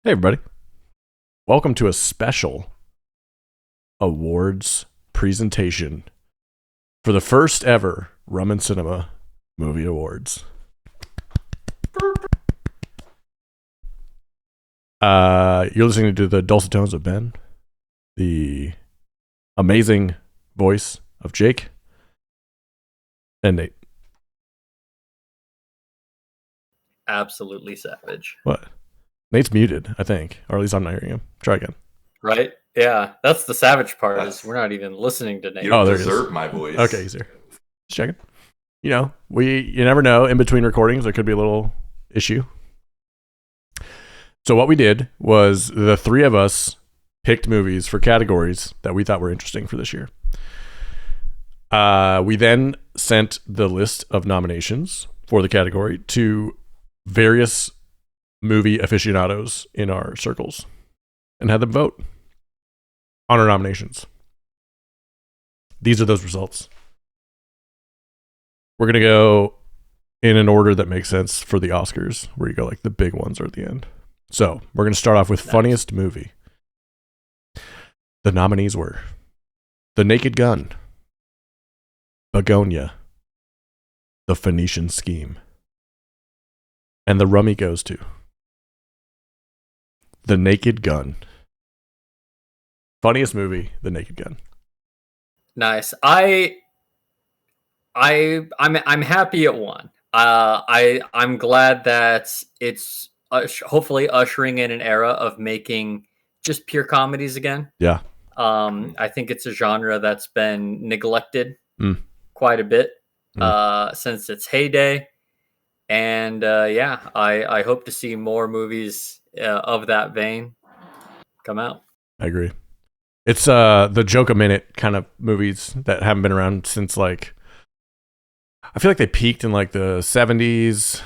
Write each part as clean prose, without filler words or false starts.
Hey, everybody. Welcome to a special awards presentation for the first ever Rum and Cinema Movie Awards. You're listening to the dulcet tones of Ben, the amazing voice of Jake, and Nate. Absolutely savage. What? Nate's muted, I think, or at least I'm not hearing him. Try again. Right? Yeah, that's the savage part. That's- Is we're not even listening to Nate. You don't there it is. deserve my voice. Okay, he's here. Just checking. You never know. In between recordings, there could be a little issue. So what we did was the three of us picked movies for categories that we thought were interesting for this year. We then sent the list of nominations for the category to various movie aficionados in our circles and had them vote on our nominations. These are those results. We're going to go in an order that makes sense for the Oscars, where you go like the big ones are at the end. So we're going to start off with funniest movie. The nominees were The Naked Gun, Begonia, The Phoenician Scheme, and the Rummy goes to The Naked Gun. Funniest movie, The Naked Gun. Nice. I'm happy it won. I'm glad that it's hopefully ushering in an era of making just pure comedies again. Yeah. I think it's a genre that's been neglected quite a bit since its heyday. And I hope to see more movies of that vein come out. I agree. It's the joke a minute kind of movies that haven't been around since I feel like they peaked in like the 70s,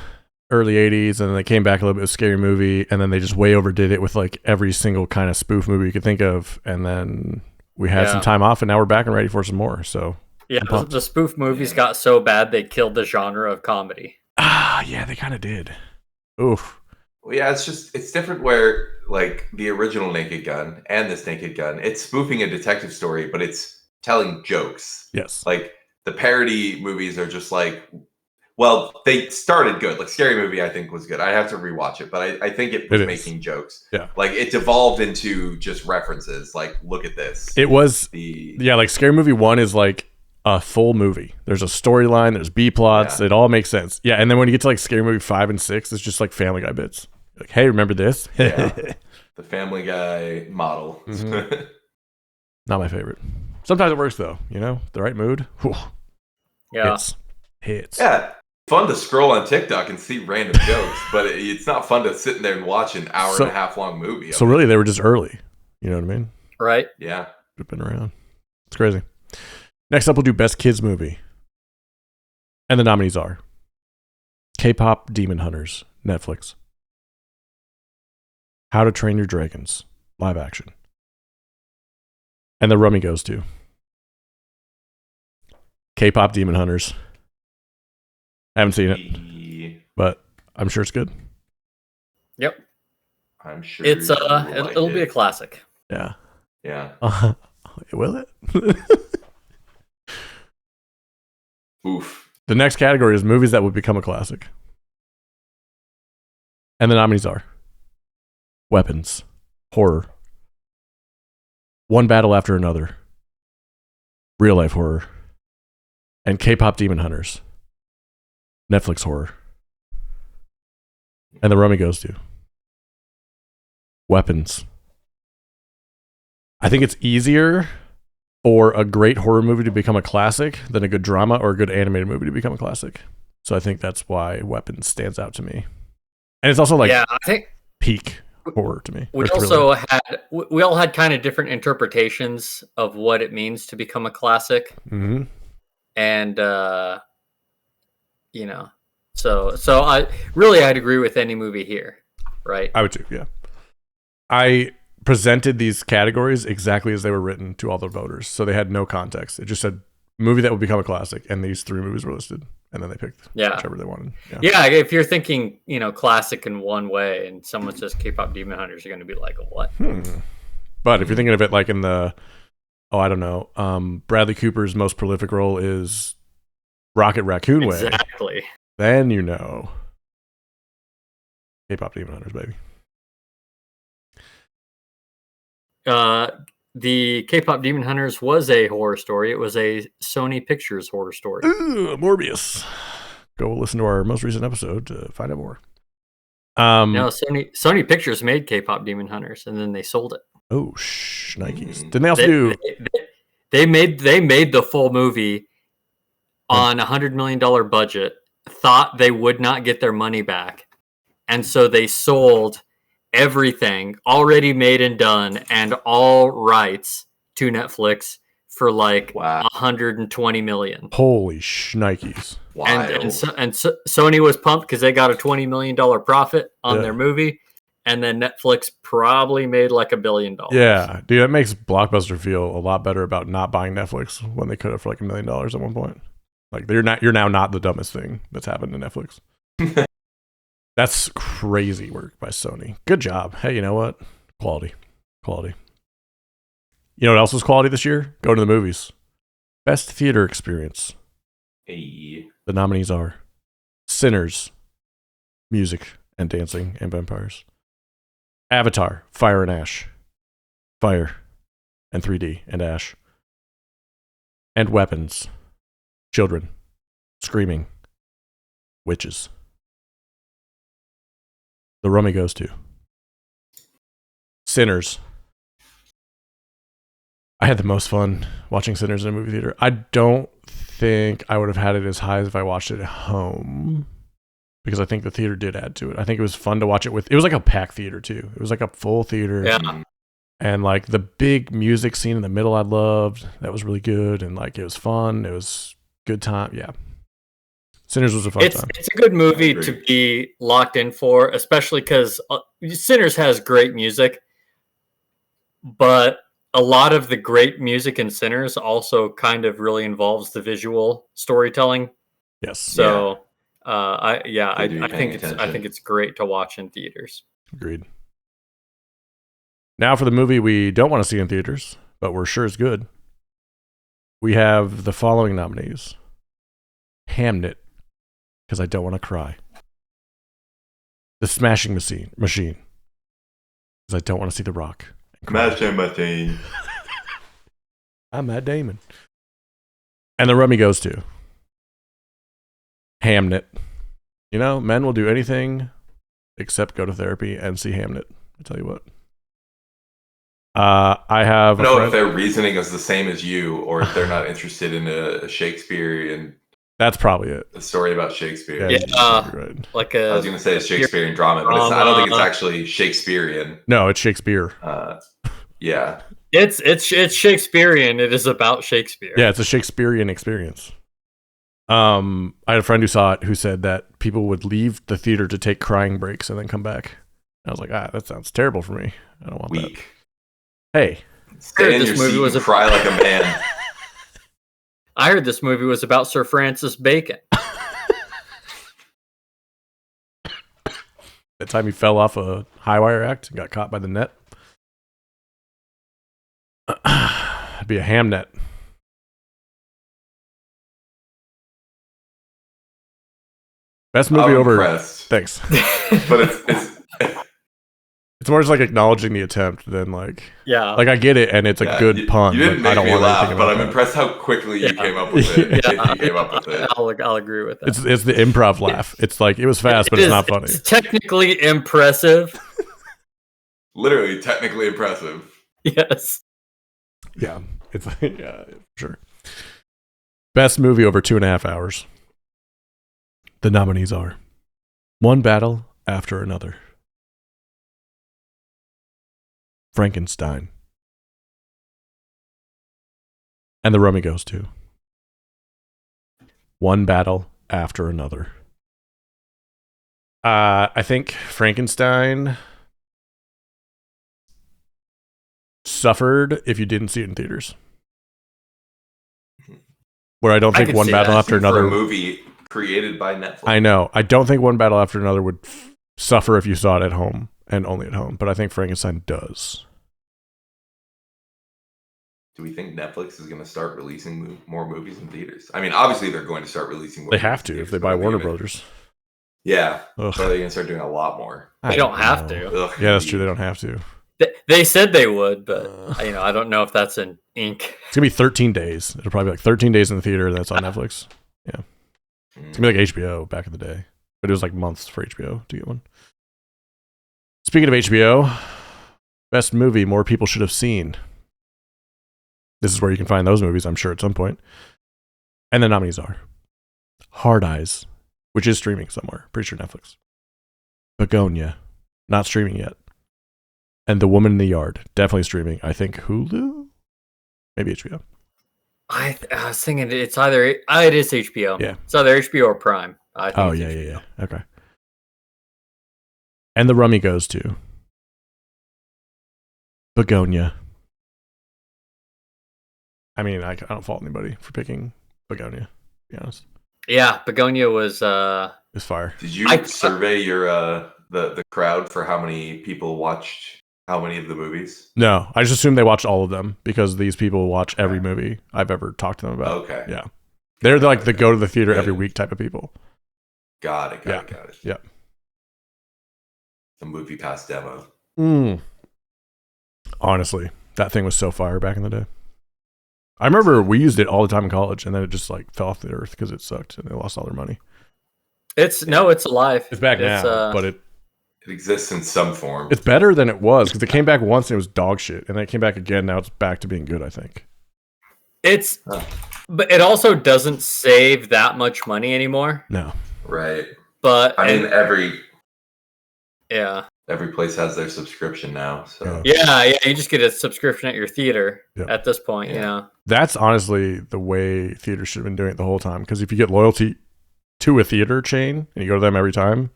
early 80s, and then they came back a little bit with Scary Movie, and then they just way overdid it with like every single kind of spoof movie you could think of, and then we had some time off, and now we're back and ready for some more. So yeah, the spoof movies got so bad they killed the genre of comedy. Yeah, they kind of did. Oof. Well, yeah, it's different where like the original Naked Gun and this Naked Gun, it's spoofing a detective story, but it's telling jokes. Yes. Like the parody movies are just like, well, they started good. Like Scary Movie, I think was good. I have to rewatch it, but I think it was making jokes. Yeah. Like it devolved into just references. Like, look at this. It was like Scary Movie 1 is like a full movie. There's a storyline, there's B plots, it all makes sense. Yeah, and then when you get to like Scary Movie 5 and 6, it's just like Family Guy bits. Like, hey, remember this? Yeah. The Family Guy model. Mm-hmm. Not my favorite. Sometimes it works though, the right mood. Whew. Yeah. Hits. Yeah. Fun to scroll on TikTok and see random jokes, but it's not fun to sit in there and watch an hour and a half long movie. So really they were just early. You know what I mean? Right. Yeah. They've been around. It's crazy. Next up, we'll do Best Kids Movie. And the nominees are K-Pop Demon Hunters, Netflix. How to Train Your Dragons, live action. And the Rummy goes to K-Pop Demon Hunters. I haven't seen it, but I'm sure it's good. Yep. I'm sure it'll be a classic. Yeah. Yeah. Will it? Oof. The next category is movies that would become a classic. And the nominees are Weapons, Horror, One Battle After Another, Real Life Horror, and K-Pop Demon Hunters, Netflix Horror. And the Rummy goes to Weapons. I think it's easier for a great horror movie to become a classic than a good drama or a good animated movie to become a classic. So I think that's why Weapons stands out to me. And it's also like I think peak horror to me. We all had kind of different interpretations of what it means to become a classic. Mm-hmm. And so I'd agree with any movie here, right? I would too, yeah. I presented these categories exactly as they were written to all the voters, so they had no context. It just said movie that would become a classic, and these three movies were listed. and then they picked whichever they wanted. Yeah, if you're thinking, classic in one way, and someone says K-pop Demon Hunters, you're going to be like, what? But if you're thinking of it like in the, I don't know, Bradley Cooper's most prolific role is Rocket Raccoon way. Exactly. Then K-pop Demon Hunters, baby. The K-pop Demon Hunters was a horror story. It was a Sony Pictures horror story. Ooh, Morbius. Go listen to our most recent episode to find out more. No, Sony Pictures made K-pop Demon Hunters, and then they sold it. Oh, Nikes. Didn't they also do? They made the full movie on $100 million budget. Thought they would not get their money back, and so they sold everything already made and done and all rights to Netflix for like $120 million. Holy shnikes. And Sony was pumped because they got a $20 million profit on their movie, and then Netflix probably made like $1 billion. Yeah, dude, that makes Blockbuster feel a lot better about not buying Netflix when they could have for like $1 million at one point. Like you're now not the dumbest thing that's happened to Netflix. That's crazy work by Sony. Good job. Hey, you know what? Quality. You know what else was quality this year? Go to the movies. Best theater experience. Hey. The nominees are Sinners, Music and Dancing and Vampires, Avatar, Fire and Ash, Fire and 3D and Ash, and Weapons, Children, Screaming, Witches. The Rummy goes to Sinners. I had the most fun watching Sinners in a movie theater. I don't think I would have had it as high as if I watched it at home, because I think the theater did add to it. I think it was fun to watch it with. It was like a packed theater too. It was like a full theater. Yeah. And like the big music scene in the middle I loved. That was really good. And like it was fun. It was good time. Yeah. Sinners was a fun time. It's a good movie to be locked in for, especially because Sinners has great music, but a lot of the great music in Sinners also kind of really involves the visual storytelling. Yes. So, I think it's great to watch in theaters. Agreed. Now for the movie we don't want to see in theaters, but we're sure is good. We have the following nominees: Hamnet, because I don't want to cry. The Smashing Machine, because I don't want to see The Rock. Smashing Machine. I'm Matt Damon. And the Rummy goes to Hamnet. You know, men will do anything except go to therapy and see Hamnet. I tell you what. I have. I don't know if their reasoning is the same as you, or if they're not interested in a Shakespearean. That's probably it. A story about Shakespeare. Right. Like I was going to say a Shakespearean drama, but I don't think it's actually Shakespearean. No, it's Shakespeare. Yeah. It's Shakespearean. It is about Shakespeare. Yeah, it's a Shakespearean experience. I had a friend who saw it who said that people would leave the theater to take crying breaks and then come back. I was like, that sounds terrible for me. I don't want that. Hey. Stay in your seat and cry like a man. I heard this movie was about Sir Francis Bacon. That time he fell off a high wire act and got caught by the net. It'd be a ham net. Best movie over. Impressed. Thanks. But it's more just like acknowledging the attempt than like. Yeah. Like I get it, and it's a good pun. You didn't make I don't me want laugh, but I'm that. impressed how quickly you came up with it. You came up with it. I'll agree with that. It's the improv laugh. It's like it was fast, but it's not funny. It's technically impressive. Literally, technically impressive. Yes. Yeah, it's sure. Best movie over 2.5 hours. The nominees are One Battle After Another, Frankenstein, and the Rummy goes to One Battle After Another. I think Frankenstein suffered if you didn't see it in theaters. Where I don't think One Battle After Another movie created by Netflix. I know. I don't think One Battle After Another would suffer if you saw it at home and only at home, but I think Frankenstein does. Do we think Netflix is going to start releasing more movies in theaters? I mean, obviously they're going to start releasing more. They have to if they buy Warner Brothers. Yeah. Ugh. So they're going to start doing a lot more. They don't have to. Ugh, yeah, that's true. They don't have to. They said they would, but I don't know if that's in ink. It's gonna be 13 days. It'll probably be like 13 days in the theater, and that's on Netflix. Yeah, it's gonna be like HBO back in the day, but it was like months for HBO to get one. Speaking of HBO, best movie more people should have seen. This is where you can find those movies, I'm sure, at some point. And the nominees are Hard Eyes, which is streaming somewhere. Pretty sure Netflix. Begonia, not streaming yet. And The Woman in the Yard, definitely streaming. I think Hulu, maybe HBO. I was thinking it's either it is HBO. Yeah, it's either HBO or Prime. I think yeah. Okay. And the Rummy goes to Begonia. I mean, I don't fault anybody for picking Begonia, to be honest. Yeah, Begonia was fire. Did you survey your the crowd for how many people watched how many of the movies? No, I just assumed they watched all of them because these people watch every movie I've ever talked to them about. Okay. Yeah. They're like the go to the theater every week type of people. Got it. Yeah. The Movie Pass demo. Honestly, that thing was so fire back in the day. I remember we used it all the time in college, and then it just like fell off the earth because it sucked and they lost all their money. It's alive. It's back now, but it exists in some form. It's better than it was because it came back once and it was dog shit, and then it came back again. Now it's back to being good, I think. But it also doesn't save that much money anymore. No. Right. But I mean, every place has their subscription now. So yeah, you just get a subscription at your theater at this point. You know, that's honestly the way theaters should have been doing it the whole time. Because if you get loyalty to a theater chain and you go to them every time,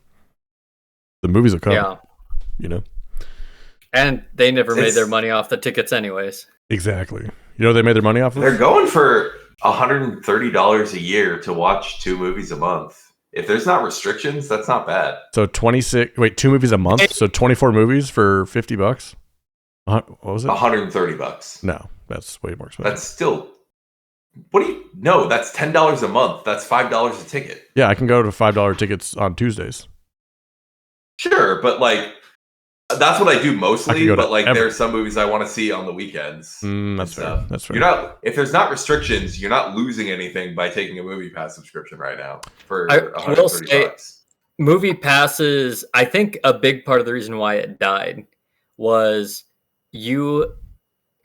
the movies will come. Yeah, you know. And they never made their money off the tickets, anyways. Exactly. You know, they made their money off of. They're going for $130 a year to watch 2 movies a month. If there's not restrictions, that's not bad. So 2 movies a month. So 24 movies for $50. What was it? $130. No, that's way more expensive. That's still. No, that's $10 a month. That's $5 a ticket. Yeah, I can go to $5 tickets on Tuesdays. Sure, but like that's what I do mostly. But like, there are some movies I want to see on the weekends. That's fair. That's fair. If there's not restrictions, you're not losing anything by taking a Movie Pass subscription right now for $130. Movie Passes. I think a big part of the reason why it died was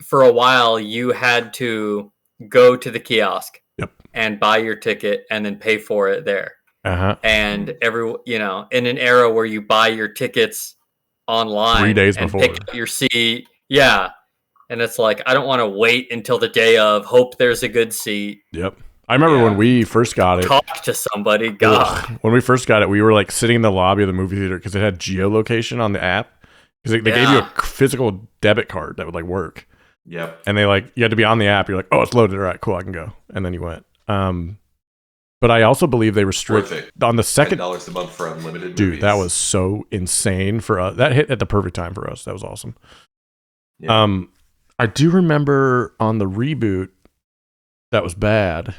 for a while you had to go to the kiosk and buy your ticket and then pay for it there. And in an era where you buy your tickets online 3 days and before, pick up your seat, and it's like I don't want to wait until the day of, hope there's a good seat. I remember when we first got it. Talk to somebody. God, when we first got it, we were like sitting in the lobby of the movie theater because it had geolocation on the app because they gave you a physical debit card that would like work. And they you had to be on the app. You're like, oh, it's loaded. All right, cool, I can go. And then you went. But I also believe they restrict on the second $10 a month for unlimited dude, movies. that was so insane for us. That hit at the perfect time for us. That was awesome. I do remember on the reboot that was bad.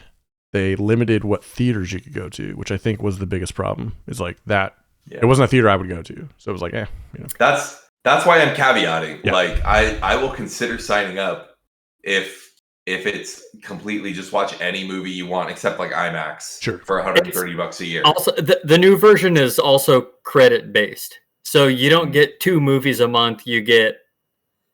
They limited what theaters you could go to, which I think was the biggest problem. Is like that it wasn't a theater I would go to. So it was like, That's why I'm caveating. Like I will consider signing up if it's completely just watch any movie you want except like IMAX for $130 a year. Also, the new version is also credit based, so you don't get 2 movies a month. You get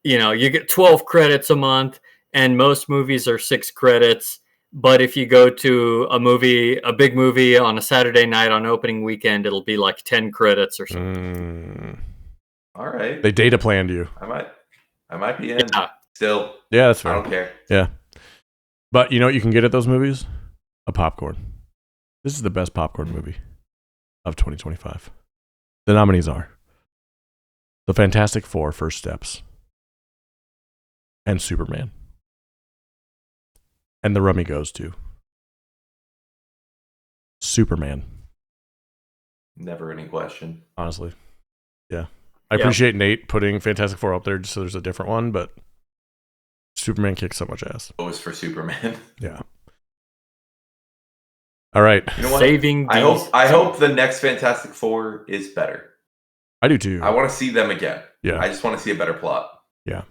12 credits a month, and most movies are 6 credits. But if you go to a big movie on a Saturday night on opening weekend, it'll be like 10 credits or something. All right, they data planned you. I might be in. Still, that's fair. I don't care. Yeah. But you know what you can get at those movies? A popcorn. This is the best popcorn movie of 2025. The nominees are The Fantastic Four: First Steps and Superman. And the Rummy goes to Superman. Never any question. Honestly. Yeah. I appreciate Nate putting Fantastic Four up there just so there's a different one, but Superman kicks so much ass. It was for Superman. Yeah. All right. You know what? I hope the next Fantastic Four is better. I do too. I want to see them again. Yeah. I just want to see a better plot. Yeah.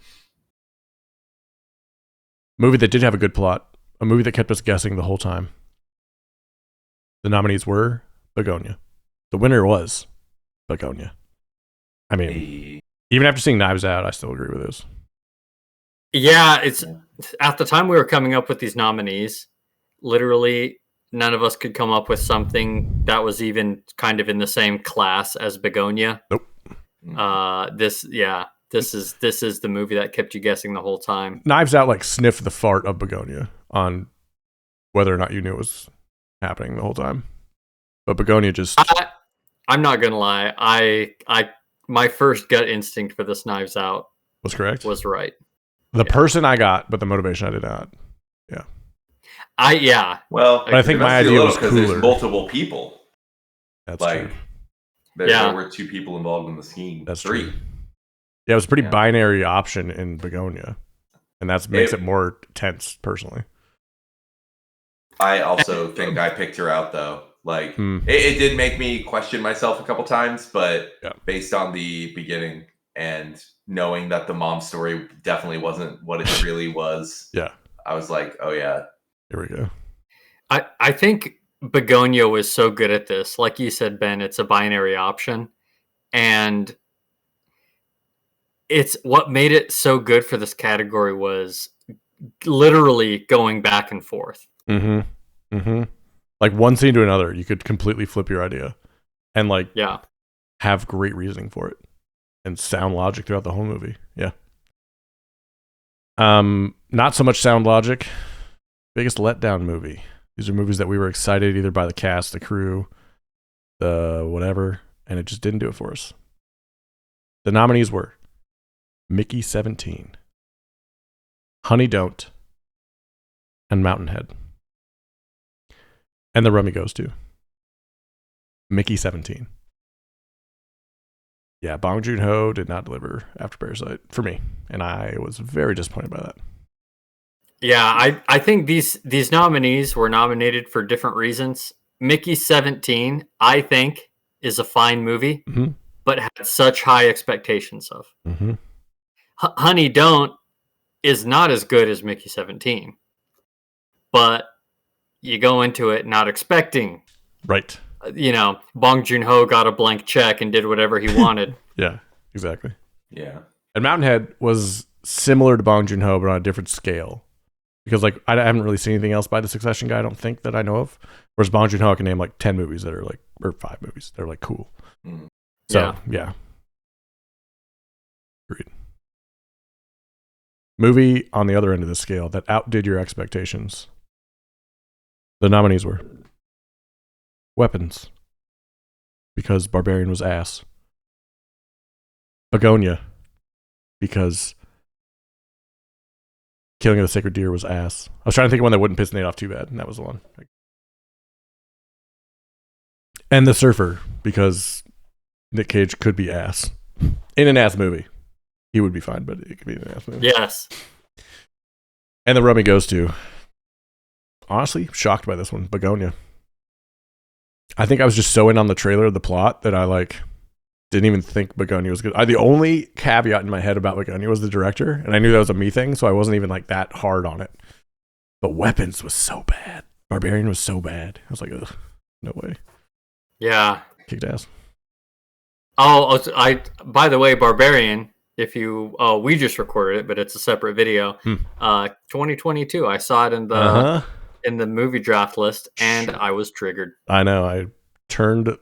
Movie that did have a good plot. A movie that kept us guessing the whole time. The nominees were Begonia. The winner was Begonia. I mean, even after seeing Knives Out, I still agree with this. Yeah, it's at the time we were coming up with these nominees, literally none of us could come up with something that was even kind of in the same class as Begonia. Nope. This is the movie that kept you guessing the whole time. Knives Out like sniffed the fart of Begonia on whether or not you knew it was happening the whole time. But Begonia just I'm not gonna lie. I my first gut instinct for this Knives Out was correct. Was right. The person I got, but the motivation I did not. Yeah. Well, but I think my idea was cooler. There's multiple people. That's true. There were 2 people involved in the scheme. That's 3. True. Yeah, it was a pretty binary option in Begonia, and that makes it more tense, personally. I also think I picked her out, though. Like, it did make me question myself a couple times, but based on the beginning and knowing that the mom story definitely wasn't what it really was, I was like, oh yeah. Here we go. I think Begonia was so good at this. Like you said, Ben, it's a binary option. And it's what made it so good for this category was literally going back and forth. Like one scene to another, you could completely flip your idea and have great reasoning for it and sound logic throughout the whole movie. Yeah. Not so much sound logic. Biggest letdown movie. These are movies that we were excited either by the cast, the crew, the whatever, and it just didn't do it for us. The nominees were Mickey 17, Honey Don't, and Mountainhead. And the Rummy goes to Mickey 17. Yeah, Bong Joon-ho did not deliver after Parasite for me, and I was very disappointed by that. Yeah, I think these nominees were nominated for different reasons. Mickey 17, I think, is a fine movie, but had such high expectations of. Honey Don't is not as good as Mickey 17, but you go into it not expecting. Right. Bong Joon-ho got a blank check and did whatever he wanted. Yeah, exactly. Yeah. And Mountainhead was similar to Bong Joon-ho, but on a different scale. Because I haven't really seen anything else by the Succession guy, I don't think, that I know of. Whereas Bong Joon-ho can name 10 movies that are or 5 movies that are cool. So, yeah. Agreed. Movie on the other end of the scale that outdid your expectations. The nominees were Weapons, because Barbarian was ass. Begonia, because Killing of the Sacred Deer was ass. I was trying to think of one that wouldn't piss Nate off too bad, and that was the one. And The Surfer, because Nick Cage could be ass. In an ass movie. He would be fine, but it could be an ass movie. Yes. And the Rummy goes to, honestly, shocked by this one, Begonia. I think I was just so in on the trailer of the plot that I didn't even think Begonia was good. The only caveat in my head about Begonia was the director, and I knew that was a me thing, so I wasn't even that hard on it. But Weapons was so bad. Barbarian was so bad. I was like, ugh, no way. Yeah. Kicked ass. Oh, by the way, Barbarian, we just recorded it, but it's a separate video. 2022. I saw it in the movie draft list, and I was triggered. I know. I turned the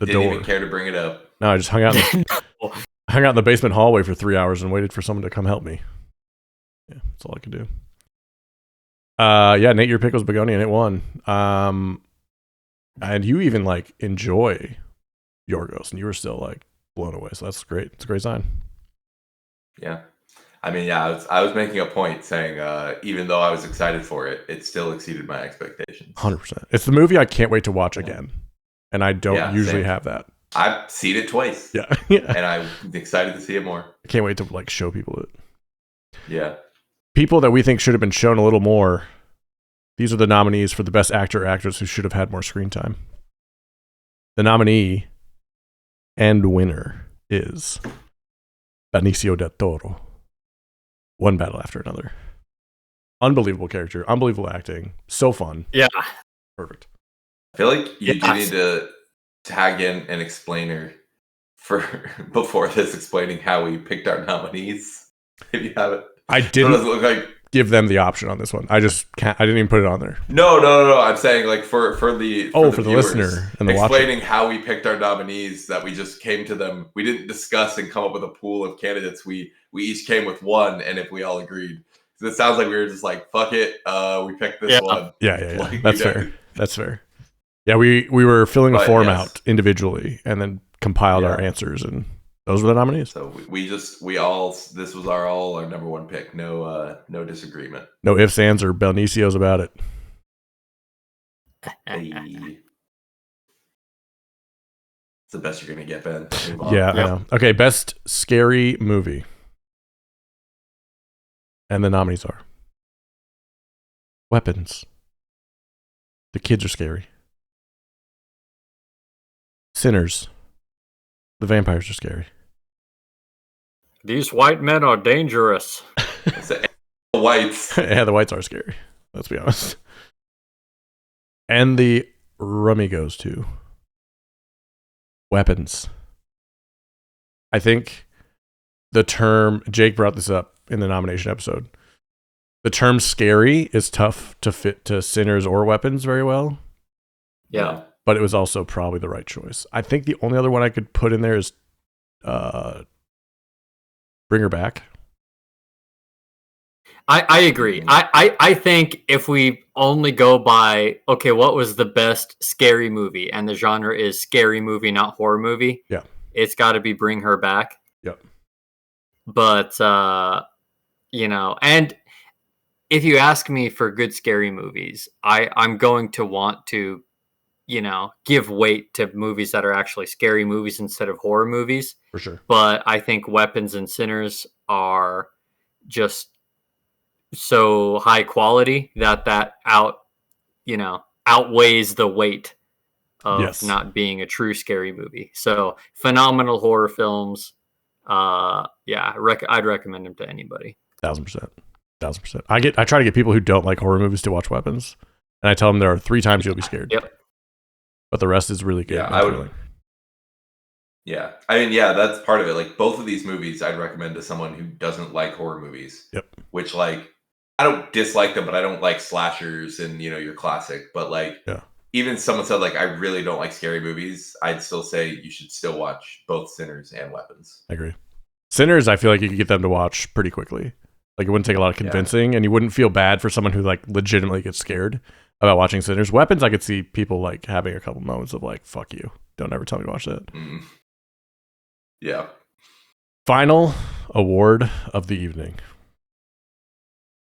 door. Didn't even care to bring it up. No, I just hung out in the basement hallway for 3 hours and waited for someone to come help me. Yeah, that's all I could do. Nate, your pick was Begonia, and it won. And you even enjoy Yorgos, and you were still blown away. So that's great. It's a great sign. Yeah. I mean, yeah, I was making a point saying, even though I was excited for it, it still exceeded my expectations. 100%. It's the movie I can't wait to watch again, and I don't usually have that. I've seen it twice. Yeah. And I'm excited to see it more. I can't wait to like show people it. Yeah. People that we think should have been shown a little more. These are the nominees for the best actor or actress who should have had more screen time. The nominee and winner is Benicio del Toro. One battle after another. Unbelievable character, unbelievable acting, so fun. Yeah. Perfect. I feel like you do need to tag in an explainer for before this, explaining how we picked our nominees. If you have it. I didn't give them the option on this one. I just can't. I didn't even put it on there. No. I'm saying like for the viewers, listener and the explaining how we picked our nominees. That we just came to them. We didn't discuss and come up with a pool of candidates. We each came with one, and if we all agreed, so it sounds like we were just like, fuck it, we picked this one. Yeah. Like, that's fair. That's fair. Yeah, we were filling a form out individually, and then compiled our answers, and those were the nominees. So we all this was our number one pick. No disagreement. No ifs, ands, or Benicio's about it. It's the best you're gonna get, Ben. Yeah, I know. Okay, best scary movie. And the nominees are Weapons. The kids are scary. Sinners. The vampires are scary. These white men are dangerous. The whites. Yeah, the whites are scary. Let's be honest. And the Rummy goes to Weapons. I think the term, Jake brought this up in the nomination episode. The term scary is tough to fit to Sinners or Weapons very well. Yeah. But it was also probably the right choice. I think the only other one I could put in there is Bring Her Back. I agree. I think if we only go by, okay, what was the best scary movie? And the genre is scary movie, not horror movie. Yeah. It's got to be Bring Her Back. Yep. But, and if you ask me for good scary movies, I'm going to want to, give weight to movies that are actually scary movies instead of horror movies. For sure. But I think Weapons and Sinners are just so high quality that outweighs the weight of not being a true scary movie. So phenomenal horror films. I'd recommend them to anybody. 1,000%. I try to get people who don't like horror movies to watch Weapons, and I tell them there are 3 times you'll be scared. Yep. But the rest is really good. Yeah, I would. Yeah, I mean, that's part of it. Like both of these movies, I'd recommend to someone who doesn't like horror movies. Yep. Which I don't dislike them, but I don't like slashers and your classic. But even someone said I really don't like scary movies, I'd still say you should still watch both Sinners and Weapons. I agree. Sinners, I feel like you could get them to watch pretty quickly. Like it wouldn't take a lot of convincing, and you wouldn't feel bad for someone who legitimately gets scared about watching Sinners. Weapons, I could see people having a couple moments of fuck you, don't ever tell me to watch that. Yeah. Final award of the evening.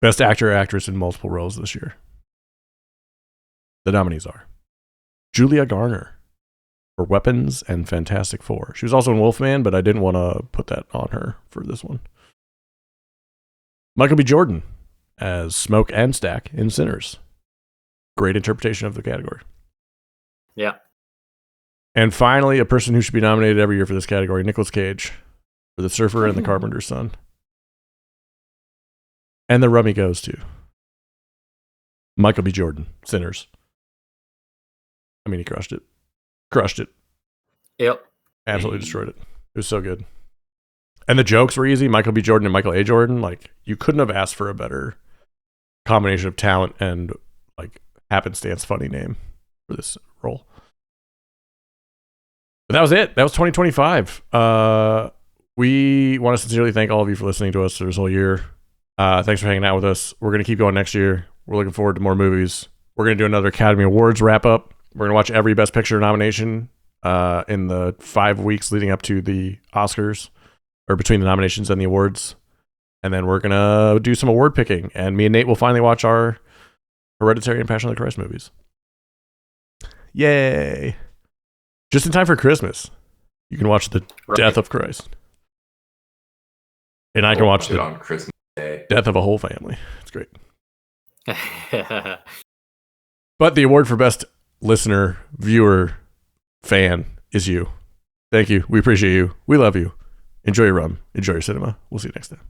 Best actor or actress in multiple roles this year. The nominees are Julia Garner for Weapons and Fantastic Four. She was also in Wolfman, but I didn't want to put that on her for this one. Michael B. Jordan as Smoke and Stack in Sinners. Great interpretation of the category. Yeah. And finally, a person who should be nominated every year for this category, Nicolas Cage for The Surfer and The Carpenter's Son. And the Rummy goes to Michael B. Jordan, Sinners. I mean, he crushed it. Yep. Absolutely destroyed it. It was so good. And the jokes were easy. Michael B. Jordan and Michael A. Jordan, you couldn't have asked for a better combination of talent and happenstance funny name for this role. But that was it. That was 2025. We want to sincerely thank all of you for listening to us through this whole year. Thanks for hanging out with us. We're going to keep going next year. We're looking forward to more movies. We're going to do another Academy Awards wrap up. We're going to watch every Best Picture nomination in the 5 weeks leading up to the Oscars, or between the nominations and the awards. And then we're going to do some award picking. And me and Nate will finally watch our Hereditary and Passion of the Christ movies. Yay. Just in time for Christmas. You can watch the Death of Christ. And I can watch it on Christmas Day. Death of a whole family. It's great. But the award for best listener, viewer, fan is you. Thank you. We appreciate you. We love you. Enjoy your rum. Enjoy your cinema. We'll see you next time.